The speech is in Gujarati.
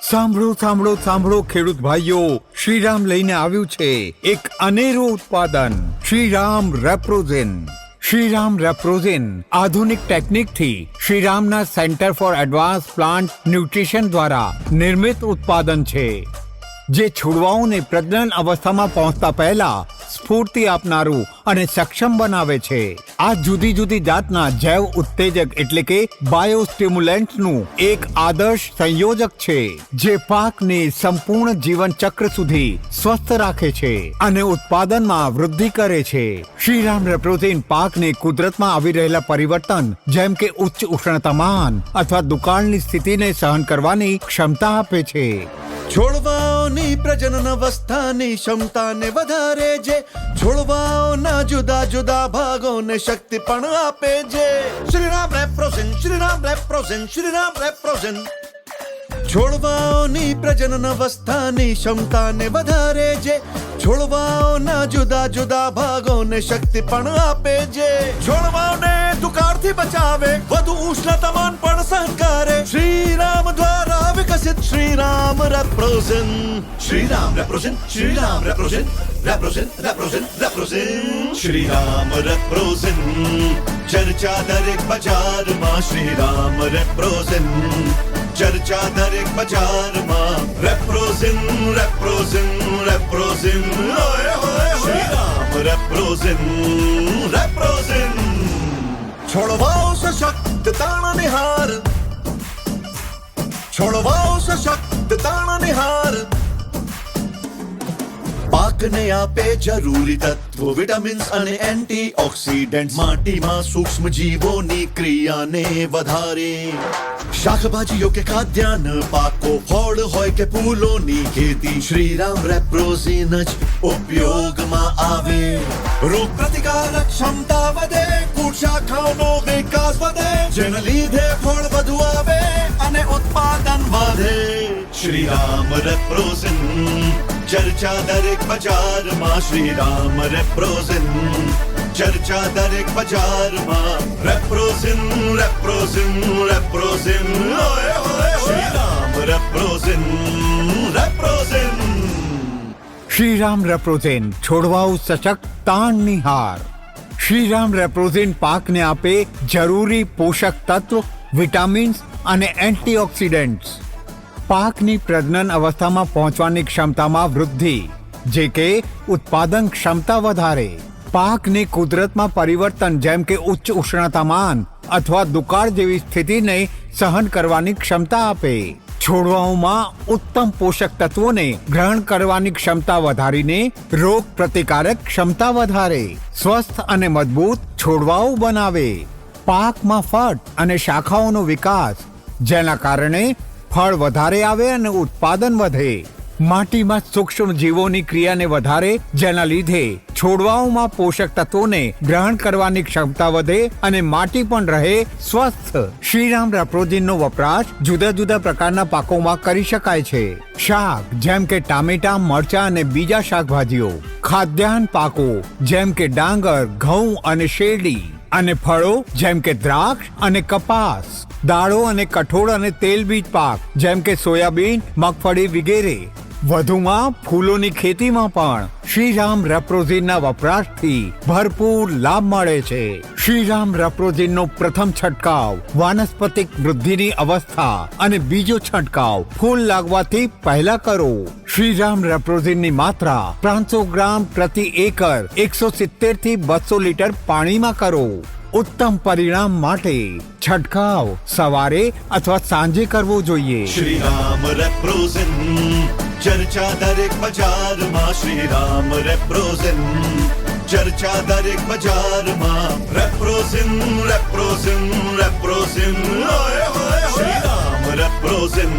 સાંભળો સાંભળો સાંભળો ખેડૂત ભાઈઓ, શ્રીરામ લઈને આવ્યું છે એક અનેરું ઉત્પાદન, શ્રીરામ રેપ્રોઝેન. શ્રીરામ રેપ્રોઝેન આધુનિક ટેકનિકથી શ્રીરામના centre for advance plant nutrition દ્વારા નિર્મિત ઉત્પાદન છે, જે છોડવાઓને પ્રજનન અવસ્થામાં પહોંચતા પહેલા સ્ફૂર્તિ આપનારું અને સક્ષમ બનાવે છે. આ જુદી જુદી જાતના જૈવ ઉત્તેજક એટલે કે બાયોસ્ટિમ્યુલન્ટ્સનું એક આદર્શ સંયોજક છે, જે પાકને સંપૂર્ણ જીવન ચક્ર સુધી સ્વસ્થ રાખે છે અને ઉત્પાદનમાં વૃદ્ધિ કરે છે. શ્રીરામ રેપ્રોઝેન પાકને કુદરતમાં આવી રહેલા પરિવર્તન જેમ કે ઉચ્ચ ઉષ્ણતામાન અથવા દુકાળની સ્થિતિને સહન કરવાની ક્ષમતા આપે છે. છોડવાઓની પ્રજનન અવસ્થાની ક્ષમતાને વધારે છે, છોડવાઓના જુદા જુદા ભાગોને શક્તિ પણ આપે છે. શ્રીરામ રેપ્રોઝેન, શ્રીરામ રેપ્રોઝેન, શ્રીરામ રેપ્રોઝેન. છોડવાઓની પ્રજનન અવસ્થાની ક્ષમતાને વધારે છે, છોડવાઓના જુદા જુદા ભાગોને શક્તિ પણ આપે છે. છોડવાઓને દુકાળથી બચાવે, વધુ ઉષ્ણતામાન પણ સહન કરે. શ્રીરામ દ્વારા વિકસિત શ્રીરામ રેપ્રોઝેન. શ્રીરામ રેપ્રોઝેન, શ્રીરામ રેપ્રોઝેન, રેપ્રોઝેન, રેપ્રોઝેન, રેપ્રોઝેન. શ્રીરામ રેપ્રોઝેન ચર્ચા દરેક બજારમાં. શ્રીરામ રેપ્રોઝેન ચર્ચા દરેક બજારમાં. રેપ્રોઝેન, રેપ્રોઝેન, રેપ્રોઝેન. ઓય ઓય શ્રીરામ રેપ્રોઝેન, રેપ્રોઝેન. છોડવાઓ સશક્ત તાણની હાર, છોડવાઓ સશક્ત તાણની હાર. પાકને આપે જરૂરી તત્વો, વિટામિન્સ અને એન્ટીઓક્સિડન્ટ. માટીમાં સૂક્ષ્મ જીવોની ક્રિયાને વધારે. શાકભાજીઓ કે ખાદ્યાન્ન પાકો, ફળ હોય કે ફૂલોની ખેતી, શ્રીરામ રેપ્રોઝેન જ ઉપયોગમાં આવે. રોગ પ્રતિકારક ક્ષમતા વધે, કૂટ શાખાઓનો વિકાસ વધે, જેના લીધે ફળ વધુ આવે અને ઉત્પાદન વધે. શ્રીરામ રેપ્રોઝેન ચર્ચા દરેક બજારમાં. શ્રીરામ રેપ્રોઝેન ચર્ચા દરેક બજારમાં. રેપ્રોઝેન, રેપ્રોઝેન, રેપ્રોઝેન. ઓય ઓય શ્રીરામ રેપ્રોઝેન, રેપ્રોઝેન. શ્રીરામ રેપ્રોઝેન છોડવાઓ સશક્ત તાણની હાર. શ્રીરામ રેપ્રોઝેન પાકને આપે જરૂરી પોષક તત્વ, વિટામિન્સ અને એન્ટીઓક્સિડન્ટ્સ. પાકની પ્રજનન અવસ્થામાં પહોંચવાની ક્ષમતામાં વૃદ્ધિ, જે કે ઉત્પાદન ક્ષમતા વધારે. પાકને કુદરતમાં પરિવર્તન જેમ કે ઉચ્ચ ઉષ્ણતામાન અથવા દુકાળ જેવી સ્થિતિને સહન કરવાની ક્ષમતા આપે. છોડવાઓમાં ઉત્તમ પોષક તત્વોને ગ્રહણ કરવાની ક્ષમતા વધારીને રોગ પ્રતિકારક ક્ષમતા વધારે. સ્વસ્થ અને મજબૂત છોડવાઓ બનાવે. પાકમાં ફળ અને શાખાઓનો વિકાસ, જેના કારણે ફળ વધારે આવે અને ઉત્પાદન વધે. માટીમાં સૂક્ષ્મ જીવોની ક્રિયાને વધારે, જેના લીધે છોડવાઓમાં પોષક તત્વોને ગ્રહણ કરવાની ક્ષમતા વધે અને માટી પણ રહે સ્વસ્થ. શ્રીરામ રેપ્રોઝેનનો વપરાશ જુદા જુદા પ્રકારના પાકોમાં કરી શકાય છે. શાક જેમ કે ટામેટા, મરચા અને બીજા શાકભાજીઓ, ખાદ્યાન્ન પાકો જેમ કે ડાંગર, ઘઉં અને શેરડી, અને ફળો જેમ કે દ્રાક્ષ અને કપાસ, દાળો અને કઠોળ અને તેલબીજ પાક જેમ કે સોયાબીન, મગફળી વગેરે. વધુમાં ફૂલોની ખેતીમાં પણ શ્રીરામ રેપ્રોઝેનના વપરાશથી ભરપૂર લાભ મળે છે. શ્રીરામ રેપ્રોઝેનનો પ્રથમ છંટકાવ વાનસ્પતિક વૃદ્ધિની અવસ્થા અને બીજો છંટકાવ ફૂલ લાગવાથી પહેલા કરો. શ્રીરામ રેપ્રોઝેનની માત્રા 500 ગ્રામ પ્રતિ એકર 170 થી 200 લીટર પાણીમાં કરો. ઉત્તમ પરિણામ માટે છંટકાવ સવારે અથવા સાંજે કરવો જોઈએ. શ્રીરામ રેપ્રોઝેન ચર્ચા દરેક બજારમાં. શ્રીરામ રેપ્રોઝેન ચર્ચા દરેક બજારમાં. રેપ્રોઝેન, રેપ્રોઝેન, રેપ્રોઝેન. ઓય ઓય શ્રીરામ રેપ્રોઝેન,